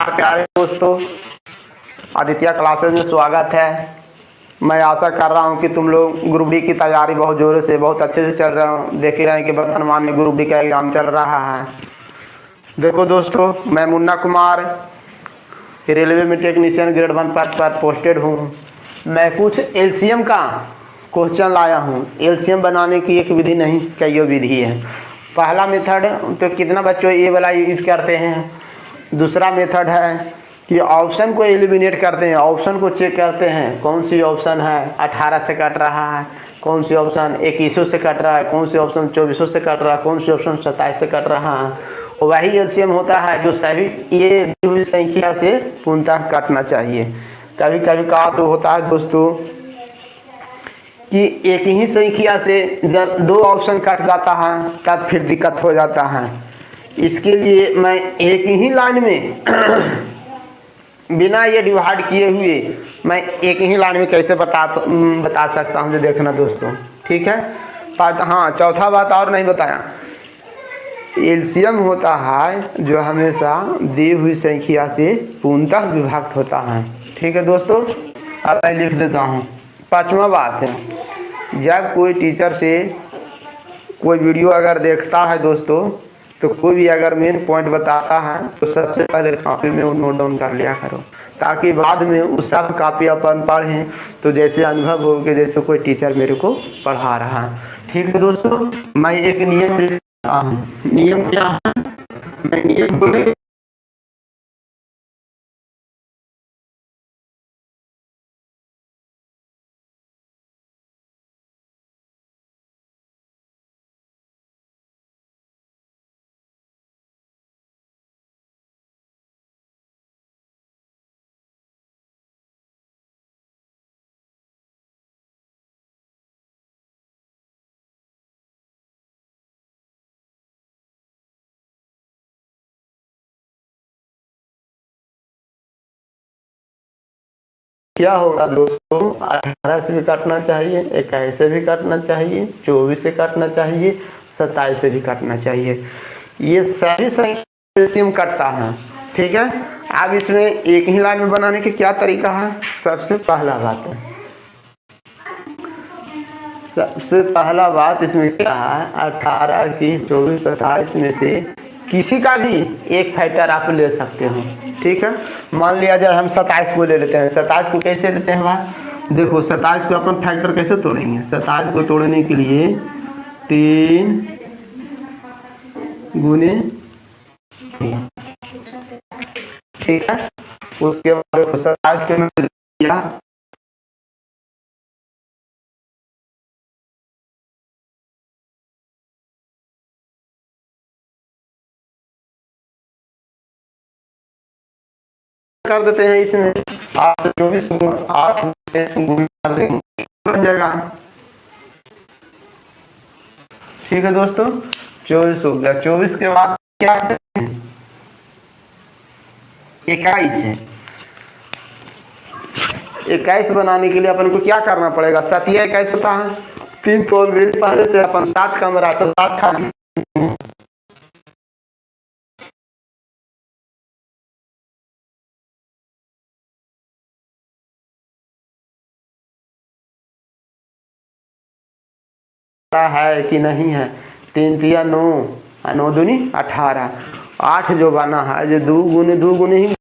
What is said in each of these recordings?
प्यारे दोस्तों, आदित्य क्लासेस में स्वागत है। मैं आशा कर रहा हूं कि तुम लोग ग्रुप डी की तैयारी बहुत ज़ोरों से बहुत अच्छे से चल रहे हो। देख ही रहे हैं कि वर्तमान में ग्रुप डी का एग्ज़ाम चल रहा है। देखो दोस्तों, मैं मुन्ना कुमार रेलवे में टेक्नीशियन ग्रेड 1 पर पोस्टेड हूँ। मैं कुछ एलसीएम का क्वेश्चन लाया हूँ। एलसीएम बनाने की एक विधि नहीं, कई विधि है। पहला मेथड तो कितना बच्चों ये वाला यूज करते हैं। दूसरा मेथड है कि ऑप्शन को एलिमिनेट करते हैं, ऑप्शन को चेक करते हैं कौन सी ऑप्शन है 18 से कट रहा है, कौन सी ऑप्शन 21 से कट रहा है, कौन सी ऑप्शन 24 से कट रहा है, कौन सी ऑप्शन 27 से कट रहा है। वही एलसीएम होता है जो सभी ये दी हुई संख्या से पूर्णतः काटना चाहिए। कभी कभी का तो होता है दोस्तों कि एक ही संख्या से जब दो ऑप्शन कट जाता है तब फिर दिक्कत हो जाता है। इसके लिए मैं एक ही लाइन में बिना ये डिवाइड किए हुए मैं एक ही लाइन में कैसे बता सकता हूँ, जो देखना दोस्तों, ठीक है। हाँ, चौथा बात और नहीं बताया, एलसीएम होता है जो हमेशा दी हुई संख्या से पूर्णतः विभक्त होता है, ठीक है दोस्तों। अब मैं लिख देता हूँ। पांचवा बात है, जब कोई टीचर से कोई वीडियो अगर देखता है दोस्तों, तो कोई भी अगर मेन पॉइंट बताता है तो सबसे पहले कॉपी में नोट डाउन कर लिया करो, ताकि बाद में उस सब कॉपी अपन पढ़ें तो जैसे अनुभव हो कि जैसे कोई टीचर मेरे को पढ़ा रहा है, ठीक है दोस्तों। मैं एक नियम लिखता हूँ। नियम क्या है, मैं नियम बोले क्या होगा दोस्तों, 18 से भी काटना चाहिए, 21 से भी काटना चाहिए, 24 से काटना चाहिए, 27 से भी काटना चाहिए। ये सभी संख्या एलसीएम कटता है, ठीक है। अब इसमें एक ही लाइन में बनाने के क्या तरीका है। सबसे पहला बात इसमें क्या है, 18, 21, 24, 27 में से किसी का भी एक फैक्टर आप ले सकते हो, ठीक है। मान लिया जाए हम 27 को ले लेते हैं। 27 को कैसे लेते हैं भाई, देखो 27 को अपन फैक्टर कैसे तोड़ेंगे। 27 को तोड़ने के लिए 3 गुने 3, ठीक है। उसके बाद 27 के में लिया कर देते हैं इसमें 8 से 24 8 से कर देंगे, बन जाएगा, ठीक है दोस्तों। 24 हो गया। 24 के बाद क्या है, 21 है। 21 बनाने के लिए अपन को क्या करना पड़ेगा, 7 या 21 होता है, 3 तो ऑलरेडी पहले से अपन 7 का मेरा तो 7 था। 18 है कि नहीं है, 3 तिया 9, 9 दूनी 18, 8 जो बना है जो 2 गुने ही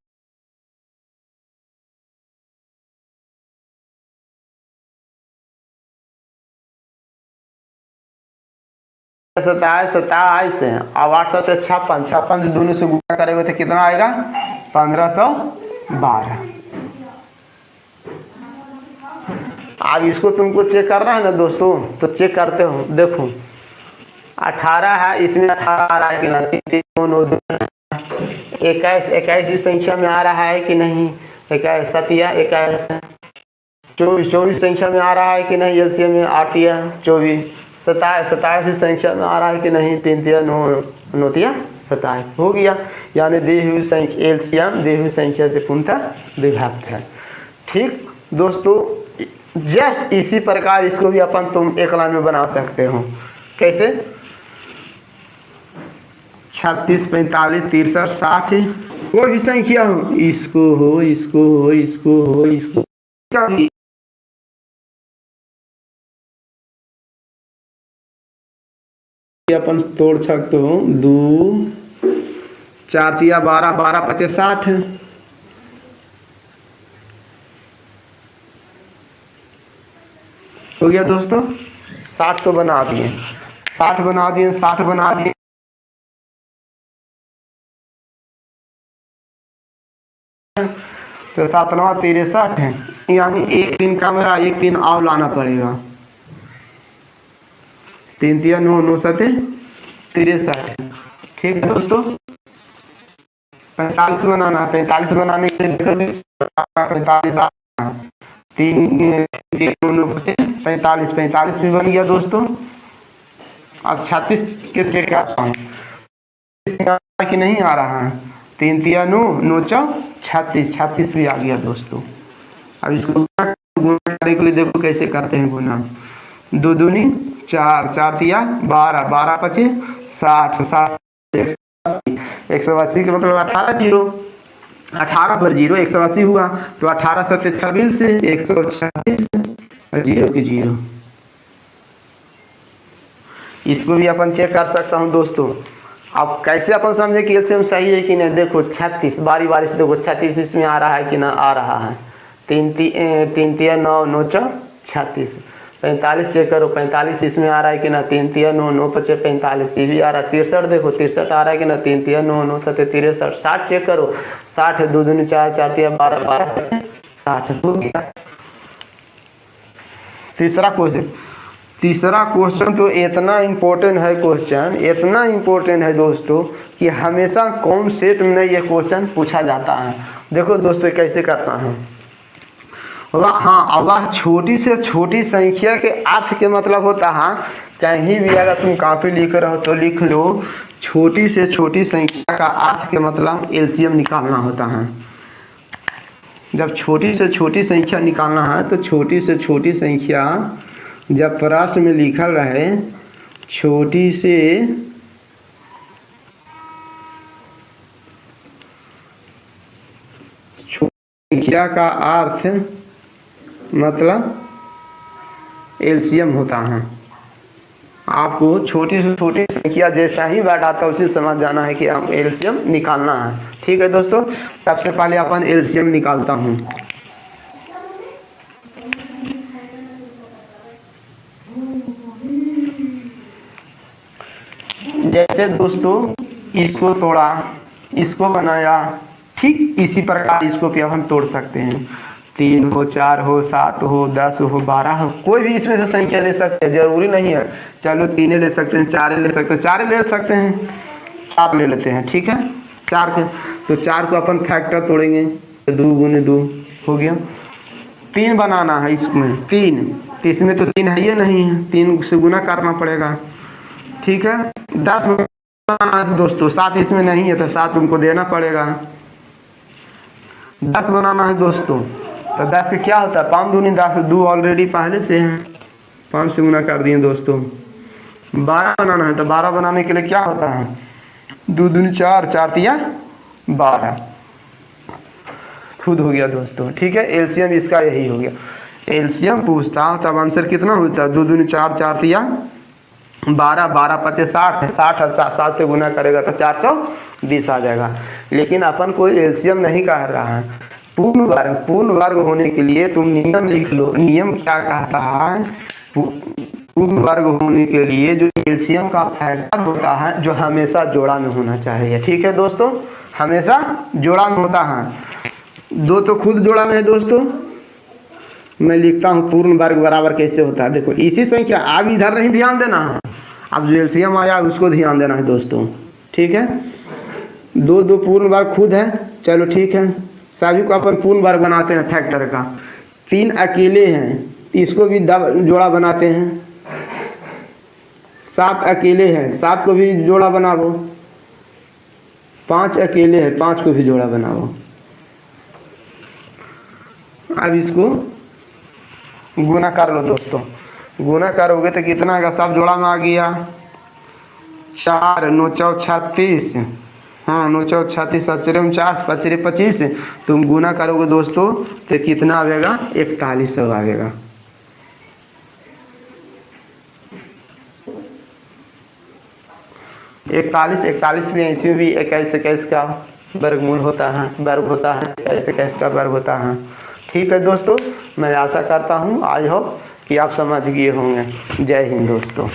27 है। अब 8 7 56, 56 दोनों से गुणा करेंगे तो कितना आएगा, 1512। अब इसको तुमको चेक करना है ना दोस्तों, तो चेक करते हो। देखो 18 है, इसमें 18 आ रहा है कि नहीं, 21 इस संख्या में आ रहा है कि नहीं, 21 7 या 21, 24 संख्या में आ रहा है कि नहीं, एलसीएम में 8 या 24, 27 इस संख्या में आ रहा है कि नहीं, 3 या 9 9 या 27 हो गया। यानी दी हुई संख्या एलसीएम दी हुई संख्या से पूर्णतः विभक्त है, ठीक दोस्तों। जस्ट इसी प्रकार इसको भी अपन तुम एक लाइन में बना सकते हो। कैसे, 36 45 63 60 कोई भी संख्या हो, इसको हो इसको हो इसको हो इसको क्या भी अपन तोड़ सकते हो। 2 4 तिया 12 12 पचे 60 हो गया दोस्तों। 60 तो बना दिए, 60 बना दिए, 60 बना दिए। तो 7 9 63 है, यानी एक 3 का मेरा एक 3 और लाना पड़ेगा। 3 तिया 9 9 7 63। ठीक है दोस्तों। 45 बनाना है, 45 बनाने के लिए 45 3 45 45 भी बन गया दोस्तों। अब 36 के चेक करता हूँ कि नहीं आ रहा है। 3 तिया 9 9 चौ 36 36 भी आ गया दोस्तों। अब इसको गुणा करने के लिए देखो कैसे करते हैं गुना। 2 दूनी 4 4 तिया 12 12 पचे 60 60 180 के मतलब 18 जीरो, 18 पर जीरो 180 हुआ। तो 18 सत्ते 26 136 जीरो की जीरो। इसको भी अपन चेक कर सकता हूँ दोस्तों। अब कैसे अपन समझे कि एलसीएम सही है कि नहीं। देखो 36 बारी बारी से देखो 36 इसमें आ रहा है कि ना आ रहा है। 3 तिया 9 9 चौ 36। 45 चेक करो, 45 इसमें आ रहा है कि ना। 3 तिया 9 9 पचे 45 ये भी आ रहा है। 63 देखो 63 आ रहा है कि ना। 3 तिया 9 9 सत्ते 63। 60 चेक करो, 60 2 दूनी 4 4 तिया 12 12 60 हो गया। तीसरा क्वेश्चन तो इतना इम्पोर्टेंट है, क्वेश्चन इतना इम्पोर्टेंट है दोस्तों कि हमेशा कौन सेट में ये क्वेश्चन पूछा जाता है। देखो दोस्तों कैसे करता है। हाँ वह छोटी से छोटी संख्या के अर्थ के मतलब होता है, कहीं भी अगर तुम कॉपी लिख रहे हो तो लिख लो, छोटी से छोटी संख्या का अर्थ के मतलब एलसीएम निकालना होता है। जब छोटी से छोटी संख्या निकालना है तो छोटी से छोटी संख्या जब प्रश्न में लिखल रहे छोटी से छोटी संख्या का अर्थ मतलब एलसीएम होता है। आपको छोटी से छोटी संख्या जैसा ही वर्ड आता है उसे समझ जाना है कि हम एलसीएम निकालना है। ठीक है दोस्तों। सबसे पहले अपन एलसीएम निकालता हूँ। जैसे दोस्तों इसको तोड़ा, इसको बनाया, ठीक इसी प्रकार इसको भी हम तोड़ सकते हैं। 3 हो 4 हो 7 हो 10 हो 12 हो, कोई भी इसमें से संख्या ले सकते हैं, जरूरी नहीं है। चलो 3 ले सकते हैं, 4 ले सकते हैं, 4 ले सकते हैं, 4 ले लेते हैं। ठीक है 4 के तो 4 को अपन फैक्टर तोड़ेंगे। 2 गुने 2 हो गया। 3 बनाना है इसमें, 3 तो इसमें तो 3 है ये नहीं है, 3 से गुना करना पड़ेगा। ठीक है 10 बनाना है दोस्तों, 7 इसमें नहीं है तो 7 तुमको देना पड़ेगा। 10 बनाना है दोस्तों तो 10 के क्या होता है 5 दूनी 10, 2 ऑलरेडी पहले से हैं, 5 से गुना कर दिए दोस्तों। 12 बनाना है तो 12 बनाने के लिए क्या होता है 2 दूनी 4 4 तिया 12 खुद हो गया दोस्तों। ठीक है एलसीएम इसका यही हो गया। एलसीएम पूछता तब आंसर कितना होता है 2 दूनी 4 4 तिया 12 12 पचे 60 है, 60 से गुना करेगा तो 420 आ जाएगा। लेकिन अपन कोई एलसीएम नहीं कह रहा है। पूर्ण वर्ग होने के लिए तुम नियम लिख लो। नियम क्या कहता है, पूर्ण वर्ग होने के लिए जो एलसीएम का फैक्टर होता है जो हमेशा जोड़ा में होना चाहिए। ठीक है दोस्तों हमेशा जोड़ा में होता है। 2 तो खुद जोड़ा में है दोस्तों। मैं लिखता हूँ पूर्ण वर्ग बराबर कैसे होता है। देखो इसी संख्या, अब इधर नहीं ध्यान देना है, अब जो एलसीएम आया उसको ध्यान देना है दोस्तों। ठीक है 2 2 पूर्ण वर्ग खुद है, चलो ठीक है सभी को अपन पूर्ण वर्ग बनाते हैं फैक्टर का। 3 अकेले हैं इसको भी जोड़ा बनाते हैं। 7 अकेले हैं 7 को भी जोड़ा बनाओ। 5 अकेले हैं 5 को भी जोड़ा बनाओ। अब इसको गुना कर लो दोस्तों। गुना करोगे तो कितना का सब जोड़ा में आ गया 4 9 चौ 36, हाँ 9 चौ 36, 49, 5 25, तुम गुना करोगे दोस्तों तो कितना आएगा, 41 आएगा। इकतालीस, 41 में ऐसे भी 21 21 का वर्गमूल होता है, वर्ग होता है, 21 21 का वर्ग होता है। ठीक है दोस्तों, मैं आशा करता हूँ आई होप कि आप समझ गए होंगे। जय हिंद दोस्तों।